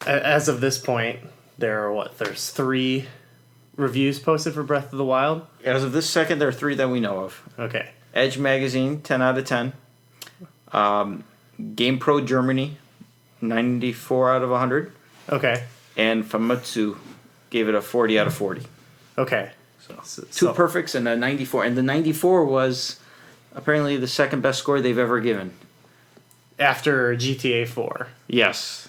as of this point, there's 3 reviews posted for Breath of the Wild? As of this second, there are 3 that we know of. Okay. Edge Magazine, 10 out of 10. GamePro Germany, 94 out of 100. Okay. And Famitsu gave it a 40 out of 40. Okay. So 2 perfects and a 94. And the 94 was apparently the second best score they've ever given. After GTA 4. Yes.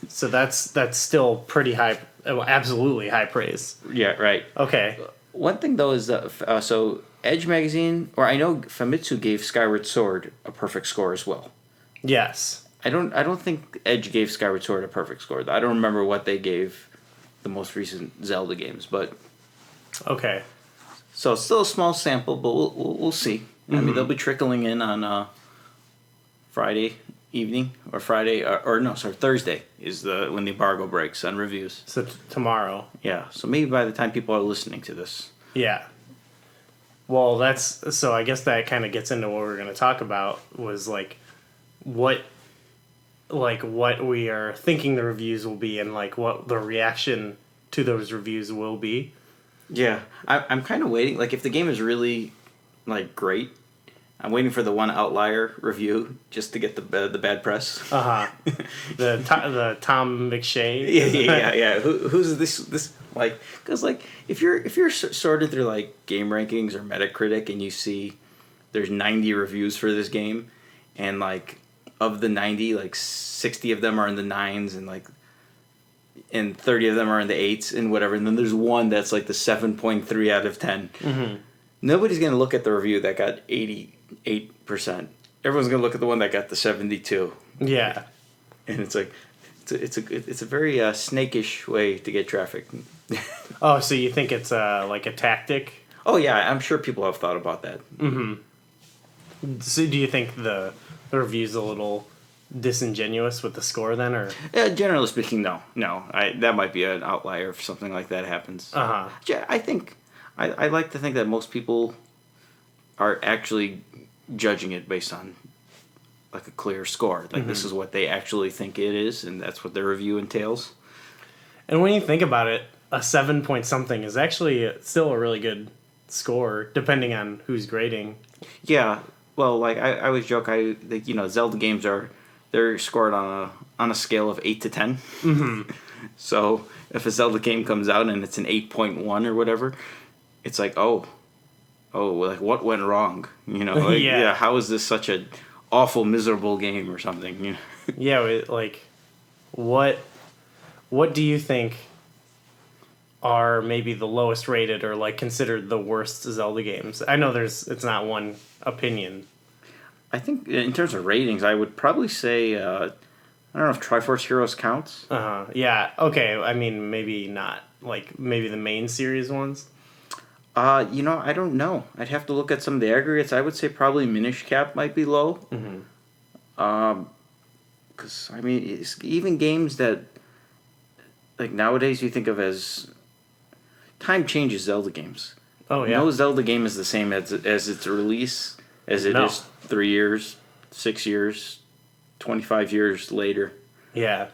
So that's still pretty high, absolutely high praise. Yeah, right. Okay. One thing, though, is that, so Edge Magazine, or I know Famitsu gave Skyward Sword a perfect score as well. Yes. I don't think Edge gave Skyward Sword a perfect score. I don't remember what they gave the most recent Zelda games, but okay. So it's still a small sample, but we'll see. Mm-hmm. I mean, they'll be trickling in on Friday evening or Thursday is when the embargo breaks on reviews. So tomorrow. Yeah. So maybe by the time people are listening to this. Yeah. Well, I guess that kind of gets into what we're going to talk about was what we are thinking the reviews will be and what the reaction to those reviews will be. Yeah, I'm kind of waiting. If the game is really great, I'm waiting for the one outlier review just to get the bad press. The Tom McShay. Yeah. Who's this? Because if you're sorting through game rankings or Metacritic and you see there's 90 reviews for this game, and of the 90, 60 of them are in the 9s and 30 of them are in the 8s and whatever, and then there's one that's the 7.3 out of 10. Mm-hmm. Nobody's going to look at the review that got 88%. Everyone's going to look at the one that got the 72. Yeah. And it's a very snakish way to get traffic. Oh, so you think it's a tactic? Oh, yeah, I'm sure people have thought about that. Mm-hmm. So do you think the review's a little disingenuous with the score then, or? Generally speaking, no. That might be an outlier if something like that happens. Yeah, I think I like to think that most people are actually judging it based on a clear score. This is what they actually think it is, and that's what their review entails. And when you think about it, a 7 point something is actually still a really good score, depending on who's grading. Yeah. Well, I always joke, Zelda games they're scored on a scale of 8 to 10. Mm-hmm. So if a Zelda game comes out and it's an 8.1 or whatever, it's what went wrong? Yeah. How is this such an awful, miserable game or something? Yeah, what do you think are maybe the lowest rated or considered the worst Zelda games? I know it's not one opinion. I think in terms of ratings, I would probably say I don't know if Triforce Heroes counts. Yeah. Okay. I mean, maybe not. Maybe the main series ones. I don't know. I'd have to look at some of the aggregates. I would say probably Minish Cap might be low. Mm-hmm. Because it's even games that nowadays you think of as time changes Zelda games. Oh yeah. No Zelda game is the same as its release as it is 3 years, 6 years, 25 years later. Yeah.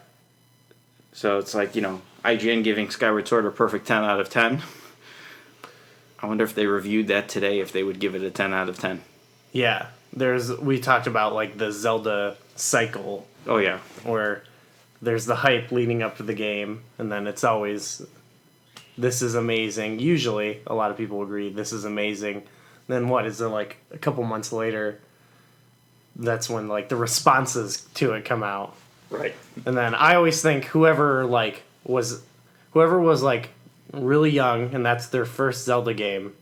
So it's IGN giving Skyward Sword a perfect 10 out of 10. I wonder if they reviewed that today, if they would give it a 10 out of 10. Yeah. We talked about the Zelda Cycle. Oh yeah. Where there's the hype leading up to the game, and then it's always, this is amazing. Usually, a lot of people agree, this is amazing. Then what, is it a couple months later, that's when the responses to it come out. Right. And then I always think whoever was really young and that's their first Zelda game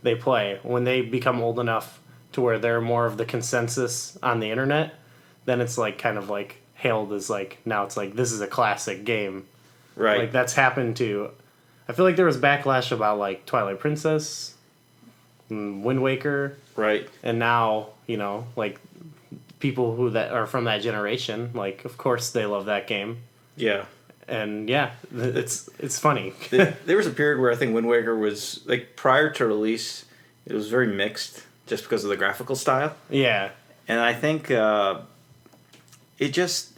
they play, when they become old enough to where they're more of the consensus on the internet, then it's hailed as now it's this is a classic game. Right. That's happened to, I feel there was backlash about Twilight Princess, Wind Waker. Right. And now, people that are from that generation, of course they love that game. Yeah. And yeah, it's funny. There was a period where I think Wind Waker was prior to release, it was very mixed just because of the graphical style. Yeah. And I think it just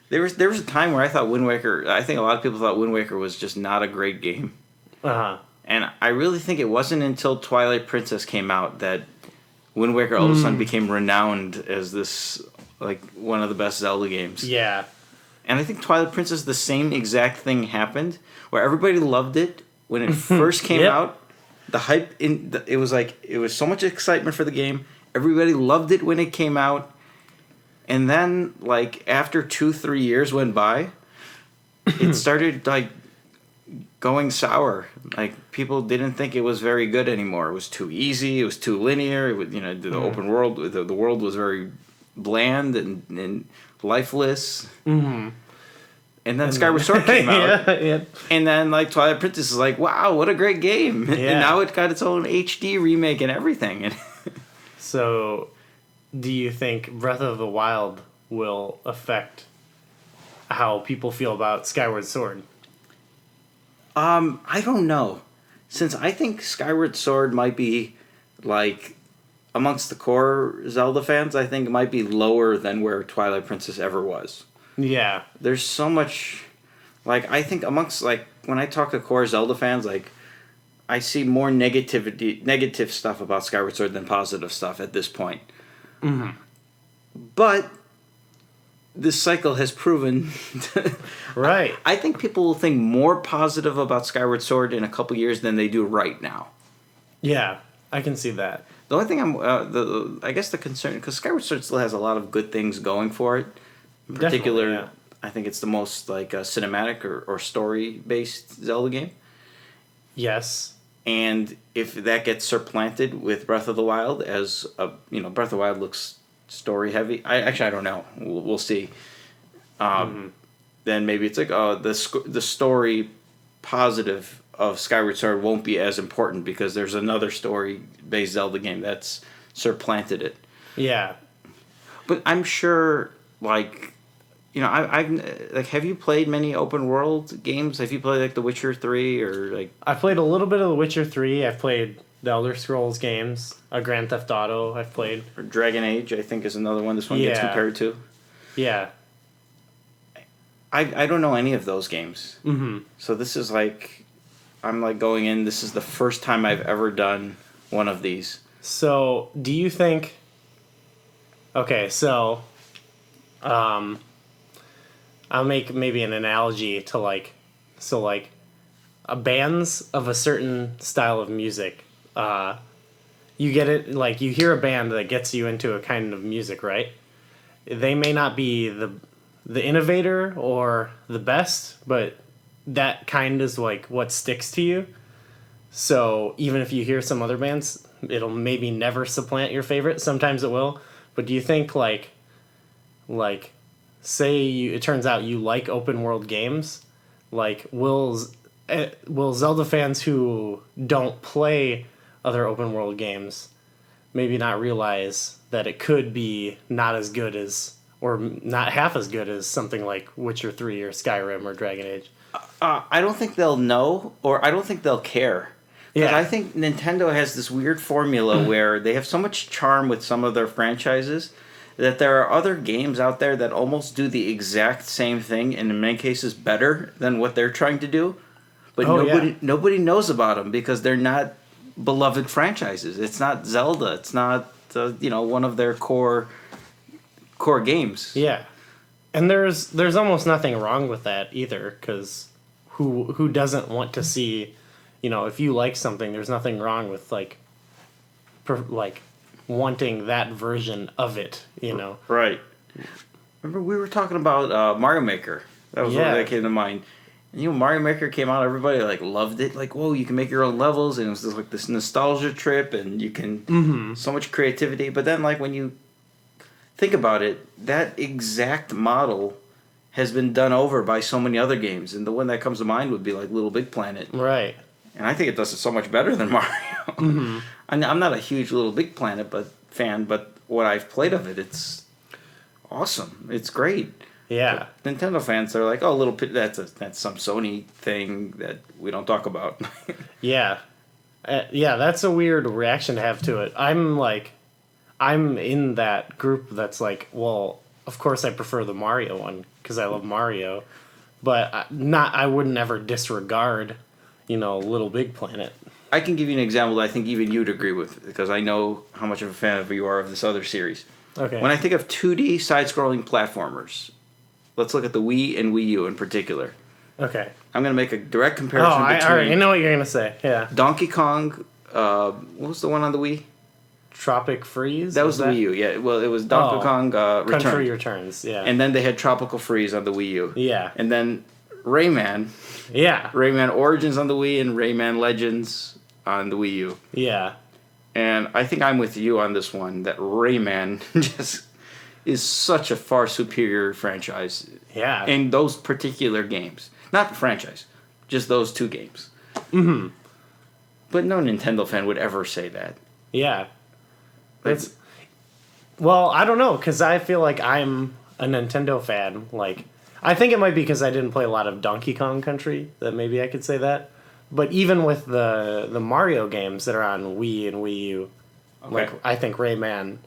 There was a time where I thought Wind Waker. I think a lot of people thought Wind Waker was just not a great game. And I really think it wasn't until Twilight Princess came out that Wind Waker all of a sudden became renowned as this like one of the best Zelda games. Yeah. And I think Twilight Princess, the same exact thing happened, where everybody loved it when it first came out. The hype it was so much excitement for the game. Everybody loved it when it came out, and then like after 2-3 years went by, it started like going sour. Like people didn't think it was very good anymore. It was too easy. It was too linear. It was, the open world. The world was very bland and lifeless. Mm-hmm. And then Skyward Sword came out. And then like Twilight Princess is like, wow, what a great game. Yeah. And now it got its own HD remake and everything. So, do you think Breath of the Wild will affect how people feel about Skyward Sword? I don't know. Since I think Skyward Sword might be like amongst the core Zelda fans, I think it might be lower than where Twilight Princess ever was. Yeah. There's so much, like, I think amongst, like, when I talk to core Zelda fans, like, I see more negative stuff about Skyward Sword than positive stuff at this point. Mm-hmm. But this cycle has proven... Right. I think people will think more positive about Skyward Sword in a couple years than they do right now. Yeah, I can see that. The only thing I guess the concern, because Skyward Sword still has a lot of good things going for it. In particular, yeah. I think it's the most like cinematic or story-based Zelda game. Yes. And if that gets supplanted with Breath of the Wild, as Breath of the Wild looks story-heavy. I don't know. We'll see. Then maybe it's like the story positive of Skyward Sword won't be as important because there's another story-based Zelda game that's supplanted it. Yeah. But I'm sure, like, I've like, have you played many open world games? Have you played like The Witcher 3 or like? I played a little bit of The Witcher 3. I've played the Elder Scrolls games, Grand Theft Auto. I've played. Or Dragon Age, I think, is another one. This one gets compared to. Yeah. I don't know any of those games. Mm-hmm. So this is like, I'm like going in. This is the first time I've ever done one of these. So do you think? Okay, so, I'll make maybe an analogy to bands of a certain style of music. You get it, like you hear a band that gets you into a kind of music, right? They may not be the innovator or the best, but that kind is like what sticks to you. So even if you hear some other bands, it'll maybe never supplant your favorite. Sometimes it will. But do you think like say it turns out you like open world games, like will Zelda fans who don't play other open world games maybe not realize that it could be not as good as, or not half as good as something like Witcher 3 or Skyrim or Dragon Age? I don't think they'll know, or I don't think they'll care. Because I think Nintendo has this weird formula where they have so much charm with some of their franchises that there are other games out there that almost do the exact same thing, and in many cases better than what they're trying to do. But nobody knows about them because they're not beloved franchises. It's not Zelda. It's not one of their core games. Yeah, and there's almost nothing wrong with that either, because who doesn't want to see, if you like something, there's nothing wrong with like wanting that version of it, Right. Remember we were talking about Mario Maker. That was what that came to mind. And, Mario Maker came out, everybody like loved it. Like, whoa, you can make your own levels, and it was just like this nostalgia trip, and you can so much creativity. But then, like, when you think about it, that exact model has been done over by so many other games, and the one that comes to mind would be like Little Big Planet. Right. And I think it does it so much better than Mario. Mm-hmm. I'm not a huge Little Big Planet fan, but what I've played of it, it's awesome. It's great. Yeah. But Nintendo fans are like, oh, that's some Sony thing that we don't talk about. Yeah. That's a weird reaction to have to it. I'm in that group that's like, well, of course I prefer the Mario one, because I love Mario, but I would never disregard, Little Big Planet. I can give you an example that I think even you'd agree with, because I know how much of a fan of you are of this other series. Okay. When I think of 2D side-scrolling platformers, let's look at the Wii and Wii U in particular. Okay. I'm going to make a direct comparison all right, between I know what you're going to say. Yeah. Donkey Kong, what was the one on the Wii? Tropic Freeze? That was the Wii U, yeah. Well, it was Donkey Kong Returns. Country Returns, yeah. And then they had Tropical Freeze on the Wii U. Yeah. And then Rayman. Yeah. Rayman Origins on the Wii and Rayman Legends on the Wii U. Yeah. And I think I'm with you on this one, that Rayman just is such a far superior franchise. Yeah. In those particular games. Not the franchise, just those two games. Mm-hmm. But no Nintendo fan would ever say that. Yeah. Well, I don't know, because I feel like I'm a Nintendo fan. Like, I think it might be because I didn't play a lot of Donkey Kong Country, that maybe I could say that. But even with the Mario games that are on Wii and Wii U, like, I think Rayman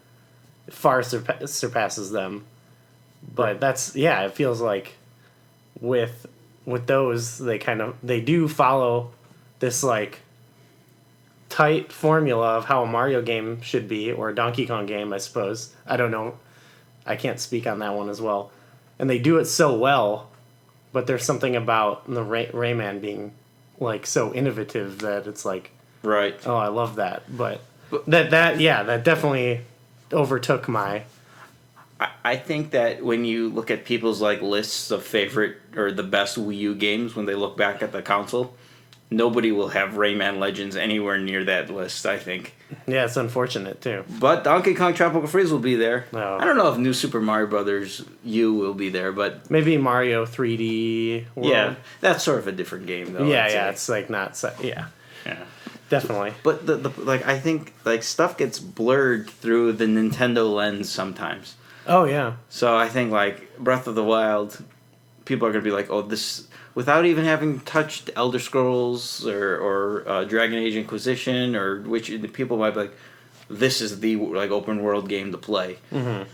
far surpasses them. But it feels like with those, they do follow this, like, tight formula of how a Mario game should be, or a Donkey Kong game, I suppose. I don't know. I can't speak on that one as well. And they do it so well, but there's something about the Rayman being, like, so innovative that it's like, right. Oh, I love that. But that definitely overtook my... I think that when you look at people's, like, lists of favorite or the best Wii U games when they look back at the console, nobody will have Rayman Legends anywhere near that list, I think. Yeah, it's unfortunate, too. But Donkey Kong Tropical Freeze will be there. No. I don't know if New Super Mario Brothers U will be there, but... Maybe Mario 3D World. Yeah, that's sort of a different game, though. Yeah, it's, like, not... Yeah, definitely. But, I think, like, stuff gets blurred through the Nintendo lens sometimes. Oh, yeah. So I think, like, Breath of the Wild, people are going to be like, oh, this... Without even having touched Elder Scrolls or Dragon Age Inquisition, or which people might be like, this is the, like, open world game to play. Mm-hmm.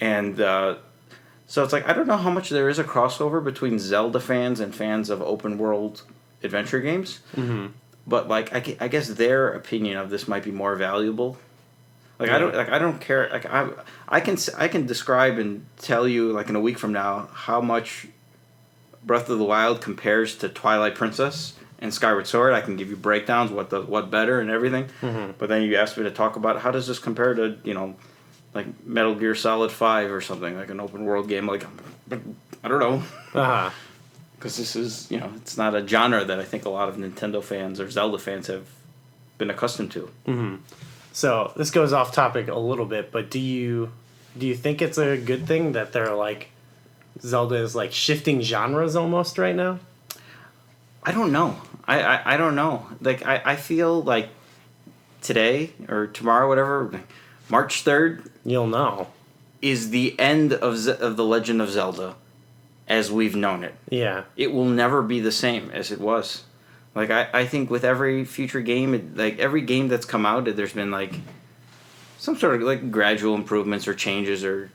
And so it's like, I don't know how much there is a crossover between Zelda fans and fans of open world adventure games. Mm-hmm. But, like, I guess their opinion of this might be more valuable. Like, yeah. I don't care. Like, I can describe and tell you, like, in a week from now how much Breath of the Wild compares to Twilight Princess and Skyward Sword. I can give you breakdowns, what better and everything. Mm-hmm. But then you asked me to talk about how does this compare to, like Metal Gear Solid 5 or something, like an open world game. Like, I don't know. Uh-huh. Because this is, it's not a genre that I think a lot of Nintendo fans or Zelda fans have been accustomed to. Mm-hmm. So this goes off topic a little bit, but do you think it's a good thing that they're, like, Zelda is, like, shifting genres almost right now? I don't know. I don't know. Like, I feel like today or tomorrow, whatever, March 3rd... You'll know. ...is the end of The Legend of Zelda as we've known it. Yeah. It will never be the same as it was. Like, I think with every future game, like, every game that's come out, there's been, like... some sort of, like, gradual improvements or changes or,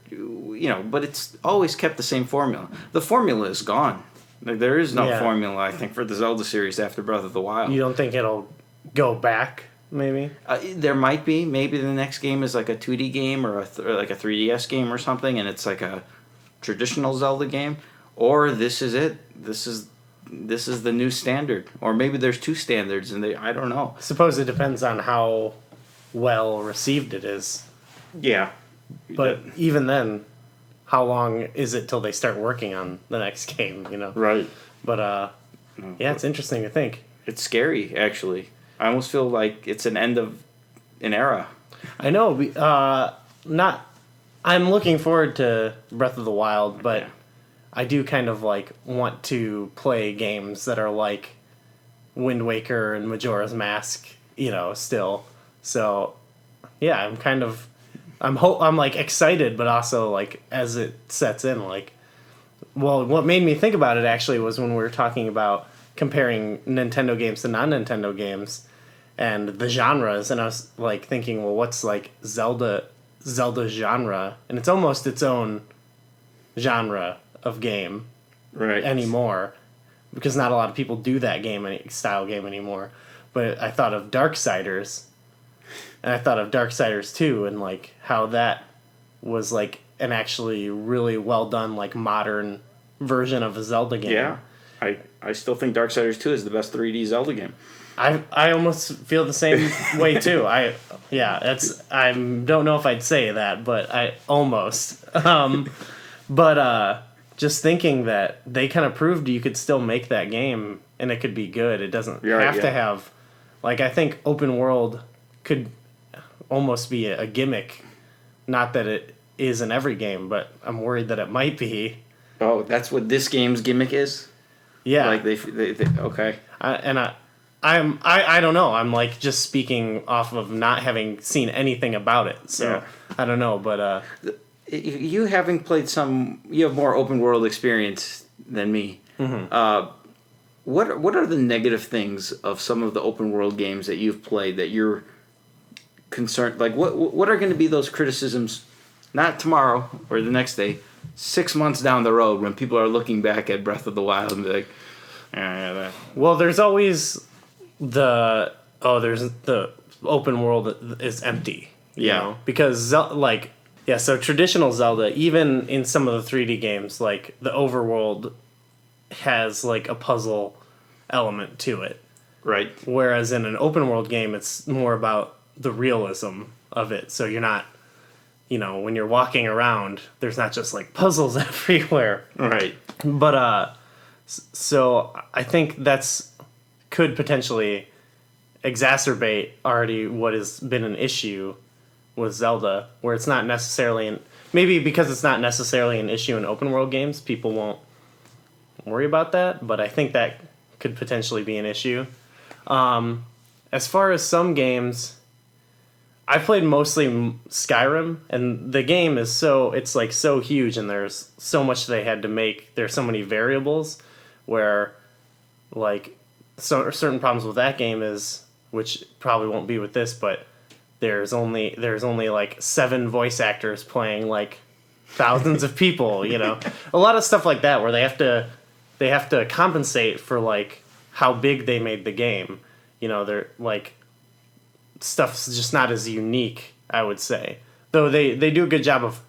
but it's always kept the same formula. The formula is gone. Like, there is no formula, I think, for the Zelda series after Breath of the Wild. You don't think it'll go back, maybe? There might be. Maybe the next game is, like, a 2D game or like a 3DS game or something, and it's, like, a traditional Zelda game. Or this is it. This is the new standard. Or maybe there's two standards, and I don't know. I suppose it depends on how well received it is. Yeah. But even then, how long is it till they start working on the next game, Right. But, it's interesting to think. It's scary, actually. I almost feel like it's an end of an era. I know. I'm looking forward to Breath of the Wild, but I do kind of, like, want to play games that are like Wind Waker and Majora's Mask, still. So, yeah, I'm like excited, but also, like, as it sets in, like, well, what made me think about it actually was when we were talking about comparing Nintendo games to non-Nintendo games and the genres, and I was, like, thinking, well, what's, like, Zelda genre? And it's almost its own genre of game Right. anymore, because not a lot of people do that style game anymore. But I thought of Darksiders, and I thought of Darksiders 2, and like how that was like an actually really well done like modern version of a Zelda game. Yeah. I still think Darksiders 2 is the best 3D Zelda game. I almost feel the same way too. I don't know if I'd say that, but I almost. But just thinking that they kind of proved you could still make that game and it could be good. It doesn't have to have, like, I think open world could almost be a gimmick. Not that it is in every game, but I'm worried that it might be. Oh, that's what this game's gimmick is? Yeah. Like they okay. I don't know. I'm like just speaking off of not having seen anything about it. So Yeah. I don't know, but You having played you have more open world experience than me. Mm-hmm. What are the negative things of some of the open world games that you've played that you're concerned? Like what are going to be those criticisms? Not tomorrow or the next day, 6 months down the road when people are looking back at Breath of the Wild and be like, that. Well, there's always there's the open world is empty. You know? Because so traditional Zelda, even in some of the 3D games, like the overworld has like a puzzle element to it. Right. Whereas in an open world game, it's more about the realism of it. So you're not, when you're walking around, there's not just like puzzles everywhere. Right. But so I think could potentially exacerbate already what has been an issue with Zelda, where it's not necessarily maybe because it's not necessarily an issue in open world games, people won't worry about that. But I think that could potentially be an issue. As far as some games, I played mostly Skyrim, and the game is so huge, and there's so much they had to make. There's so many variables where, like, certain problems with that game is, which probably won't be with this, but there's only like 7 voice actors playing like thousands of people. A lot of stuff like that where they have to compensate for like how big they made the game. They're like, stuff's just not as unique, I would say. Though they do a good job of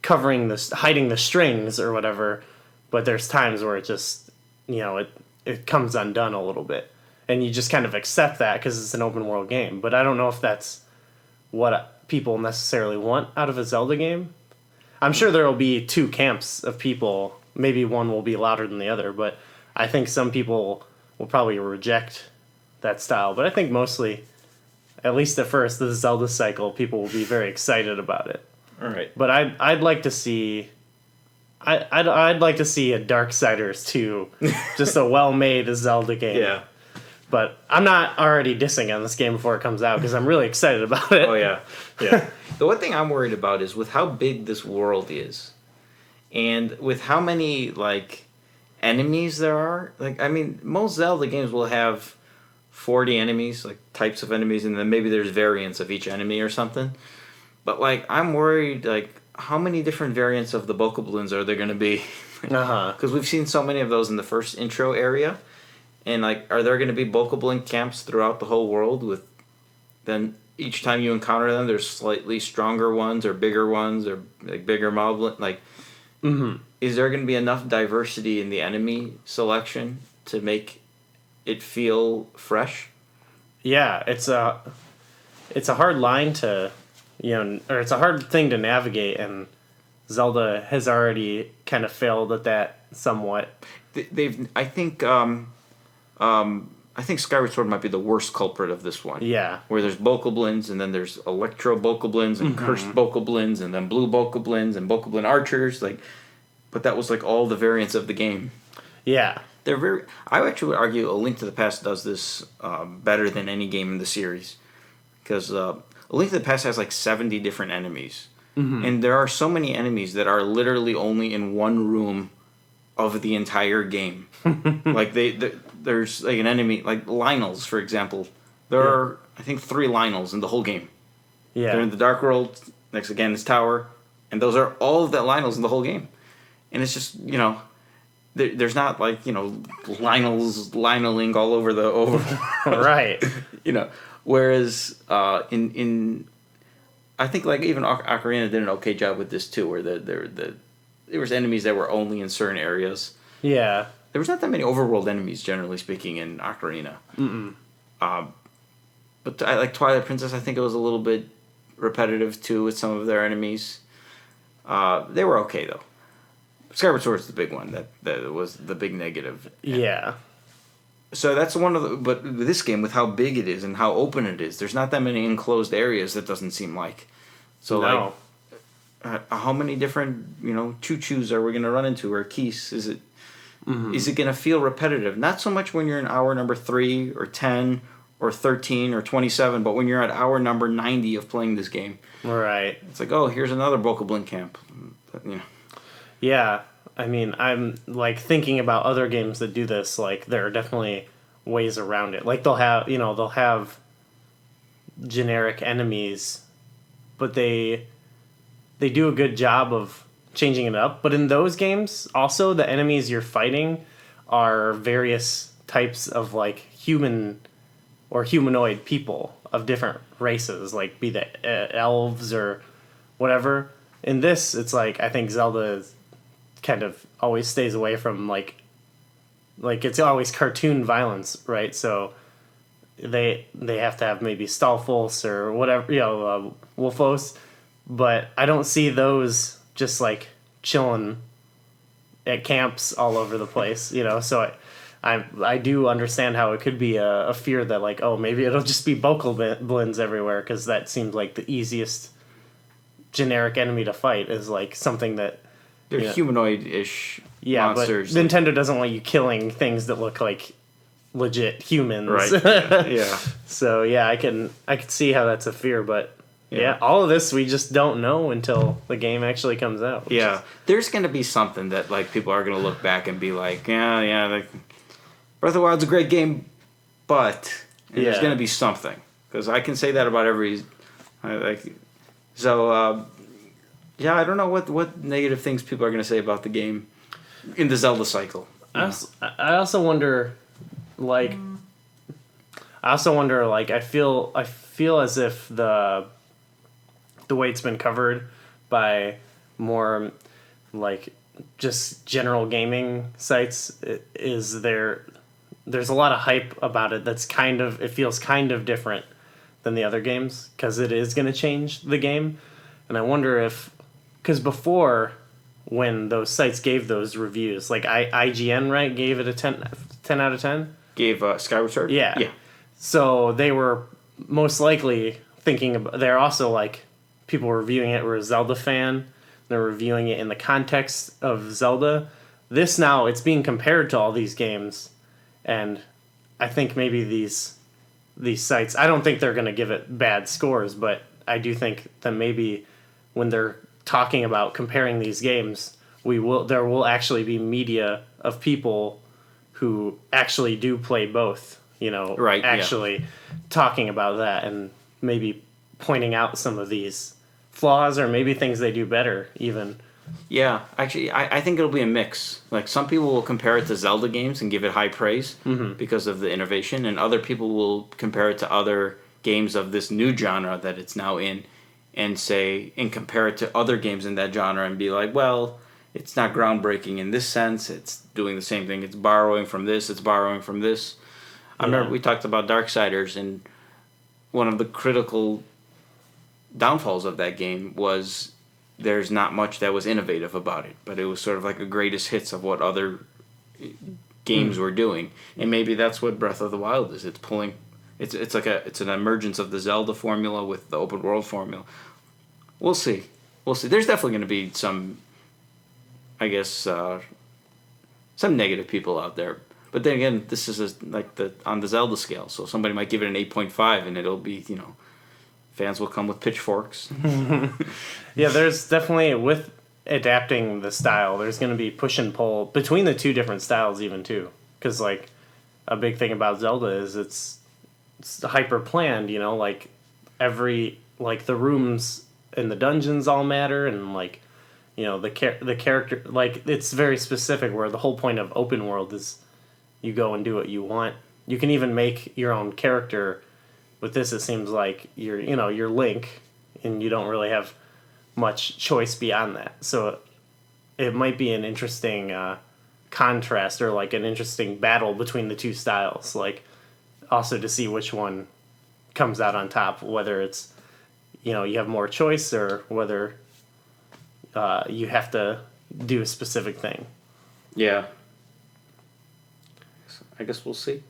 covering hiding the strings or whatever, but there's times where it just, it comes undone a little bit. And you just kind of accept that because it's an open world game. But I don't know if that's what people necessarily want out of a Zelda game. I'm sure there will be 2 camps of people. Maybe one will be louder than the other, but I think some people will probably reject that style. But I think mostly, at least at first, the Zelda Cycle, people will be very excited about it. All right. But I'd like to see, I'd like to see a Darksiders 2, just a well-made Zelda game. Yeah. But I'm not already dissing on this game before it comes out because I'm really excited about it. Oh yeah. The one thing I'm worried about is with how big this world is, and with how many like enemies there are. Like, I mean, most Zelda games will have 40 enemies, like types of enemies, and then maybe there's variants of each enemy or something. But like, I'm worried like how many different variants of the Bokoblins are there going to be? Because we've seen so many of those in the first intro area. And like, are there going to be Bokoblin camps throughout the whole world? With then each time you encounter them, there's slightly stronger ones or bigger ones or like bigger moblin. Like, is there going to be enough diversity in the enemy selection to make it feel fresh? Yeah, it's a hard line to, or it's a hard thing to navigate, and Zelda has already kind of failed at that somewhat. I think Skyward Sword might be the worst culprit of this one. Yeah. Where there's Bokoblins, and then there's Electro Bokoblins, and Cursed Bokoblins, and then Blue Bokoblins, and Bokoblin Archers. Like, but that was like all the variants of the game. Yeah. I actually would argue A Link to the Past does this better than any game in the series. Because A Link to the Past has like 70 different enemies. And there are so many enemies that are literally only in one room of the entire game. Like, there's like an enemy, like Lynels, for example. There are, I think, 3 Lynels in the whole game. Yeah. They're in the Dark World, next again is Tower, and those are all of the Lynels in the whole game. and it's just there's not like lineling all over the over Right. Whereas in I think like even Ocarina did an okay job with this too, where there was enemies that were only in certain areas. Yeah. There was not that many overworld enemies, generally speaking, in Ocarina. But I like Twilight Princess. I think it was a little bit repetitive too with some of their enemies. They were okay though. Skyward Sword's the big one that was the big negative. Yeah. So that's one of the. But this game, with how big it is and how open it is, there's not that many enclosed areas. That doesn't seem like. So No. how many different choo-choos are we gonna run into, or keys? Is it gonna feel repetitive? Not so much when you're in hour number 3 or 10 or 13 or 27, but when you're at hour number 90 of playing this game. Right. It's like, oh, here's another Bokoblin camp. Yeah. I mean, I'm like thinking about other games that do this. Like, there are definitely ways around it. Like, they'll have generic enemies, but they do a good job of changing it up. But in those games, also the enemies you're fighting are various types of like human or humanoid people of different races, like be the elves or whatever. In this, it's like I think Zelda kind of always stays away from like it's always cartoon violence, right? So they have to have maybe Stalfos or whatever, Wolfos, but I don't see those just like chilling at camps all over the place, So I do understand how it could be a fear that like, oh, maybe it'll just be Bokoblins everywhere, because that seems like the easiest generic enemy to fight is like something that they're humanoid-ish monsters. But Nintendo doesn't want you killing things that look like legit humans, right? Yeah. So yeah, I can see how that's a fear, but yeah, all of this we just don't know until the game actually comes out. Yeah, there's gonna be something that like people are gonna look back and be like, like, Breath of the Wild's a great game, but there's gonna be something, because I can say that about every I don't know what negative things people are gonna say about the game in the Zelda cycle. I also wonder, like, I feel as if the way it's been covered by more like just general gaming sites is there's a lot of hype about it it feels kind of different than the other games, because it is going to change the game. And I wonder because before, when those sites gave those reviews, like IGN, right, gave it a 10 out of 10? Gave Skyward Sword? Yeah. So they were most likely thinking they're also like, people reviewing it were a Zelda fan. They're reviewing it in the context of Zelda. This now, it's being compared to all these games. And I think maybe these sites, I don't think they're going to give it bad scores, but I do think that maybe when they're talking about comparing these games, there will actually be media of people who actually do play both, right, actually talking about that and maybe pointing out some of these flaws or maybe things they do better even. Yeah, actually, I think it'll be a mix. Like, some people will compare it to Zelda games and give it high praise because of the innovation, and other people will compare it to other games of this new genre that it's now in and compare it to other games in that genre and be like, well, it's not groundbreaking in this sense, it's doing the same thing, it's borrowing from this, I remember we talked about Darksiders, and one of the critical downfalls of that game was there's not much that was innovative about it, but it was sort of like a greatest hits of what other games were doing, and maybe that's what Breath of the Wild is. It's pulling, it's an emergence of the Zelda formula with the open world formula. We'll see. There's definitely going to be some, I guess, some negative people out there. But then again, this is on the Zelda scale, so somebody might give it an 8.5, and it'll be, fans will come with pitchforks. Yeah, there's definitely, with adapting the style, there's going to be push and pull between the two different styles even too. Because like a big thing about Zelda is it's hyper planned, like every, like the rooms in the dungeons all matter, and like the character, like, it's very specific, where the whole point of open world is you go and do what you want. You can even make your own character. With this, it seems like you're Link, and you don't really have much choice beyond that. So it might be an interesting contrast, or like an interesting battle between the two styles. Like, also to see which one comes out on top, whether it's you have more choice, or whether you have to do a specific thing. Yeah. I guess we'll see.